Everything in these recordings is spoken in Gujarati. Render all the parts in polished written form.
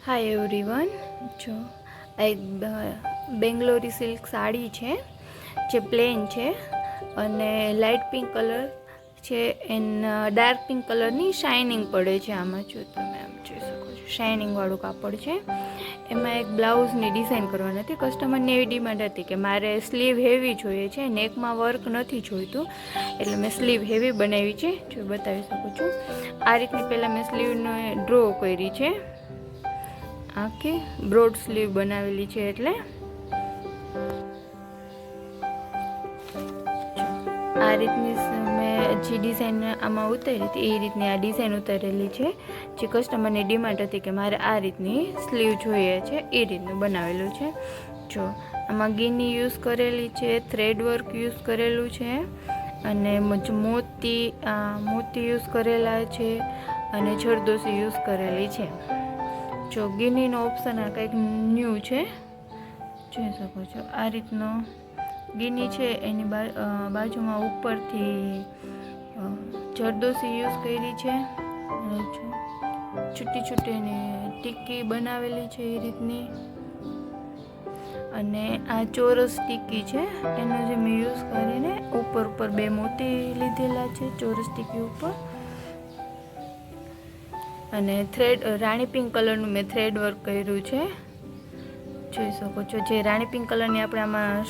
હાય એવરીવન, જો આ એક બેંગ્લોરી સિલ્ક સાડી છે જે પ્લેન છે અને લાઇટ પિંક કલર છે એના ડાર્ક પિંક કલરની શાઇનિંગ પડે છે. આમાં જો તમે આમ જોઈ શકો છો, શાઇનિંગ વાળું કાપડ છે. એમાં એક બ્લાઉઝની ડિઝાઇન કરવાની હતી. કસ્ટમરને એવી ડિમાન્ડ હતી કે મારે સ્લીવ હેવી જોઈએ છે, નેકમાં વર્ક નથી જોઈતું, એટલે મેં સ્લીવ હેવી બનાવી છે. જો બતાવી શકું છું, આ રીતની પહેલાં મેં સ્લીવને ડ્રો કરી છે. આખી બ્રોડ સ્લીવ બનાવેલી છે. એટલે આ રીતની મેં જે ડિઝાઇન આમાં ઉતારી હતી એ રીતની આ ડિઝાઇન ઉતારેલી છે. જે કસ્ટમરની ડિમાન્ડ હતી કે મારે આ રીતની સ્લીવ જોઈએ છે, એ રીતનું બનાવેલું છે. જો આમાં ગીની યુઝ કરેલી છે, થ્રેડ વર્ક યુઝ કરેલું છે અને મોતી યુઝ કરેલા છે અને જરદોશી યુઝ કરેલી છે. જો ગિનીનો ઓપ્શન આ કંઈક ન્યૂ છે, જોઈ શકો છો. આ રીતનો ગિની છે, એની બાજુમાં ઉપરથી જરદોશી યુઝ કરી છે. છૂટી છૂટીની ટીકી બનાવેલી છે એ રીતની. અને આ ચોરસ ટીકી છે, એનો જે મેં યુઝ કરીને ઉપર બે મોતી લીધેલા છે ચોરસ ટીકી ઉપર. અને રાણી પિંક કલરનું મેં થ્રેડ વર્ક કર્યું છે, જોઈ શકો છો. જે રાણી પિંક કલરની આપણે આમાં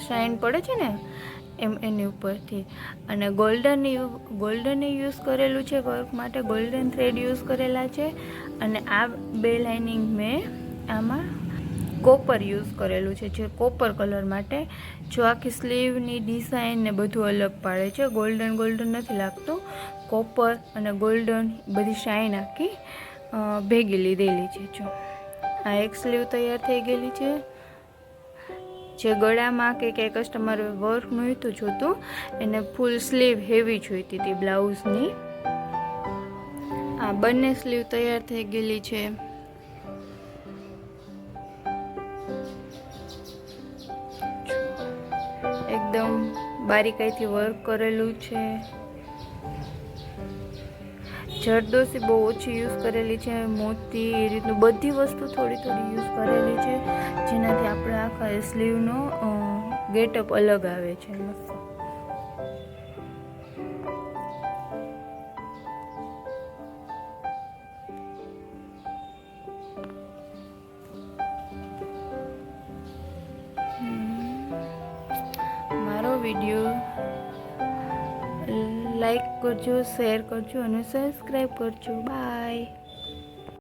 શાઇન પડે છે ને, એની ઉપરથી. અને ગોલ્ડન યુઝ કરેલું છે વર્ક માટે, ગોલ્ડન થ્રેડ યુઝ કરેલા છે. અને આ બે લાઇનિંગ મેં આમાં કોપર યુઝ કરેલું છે, જે કોપર કલર માટે. જો આખી સ્લીવની ડિઝાઇન ને બધું અલગ પાડે છે. ગોલ્ડન નથી લાગતું, કોપર અને ગોલ્ડન બધી શાઇન આખી ભેગી લીધેલી છે. જો આ એક સ્લીવ તૈયાર થઈ ગયેલી છે. જે ગળામાં કે કસ્ટમર વર્ક નહોતું જોતું, એને ફૂલ સ્લીવ હેવી જોઈતી હતી બ્લાઉઝની. આ બંને સ્લીવ તૈયાર થઈ ગયેલી છે. એકદમ બારીકાઈથી વર્ક કરેલું છે. જરદોશી બહુ ઓછી યુઝ કરેલી છે, મોતી એ રીતનું બધી વસ્તુ થોડી યુઝ કરેલી છે, જેનાથી આપણે આખા સ્લીવનો ગેટઅપ અલગ આવે છે. મસ્ત. મારો વિડીયો લાઈક કરજો, શેર કરજો અને સબસ્ક્રાઈબ કરજો. બાય.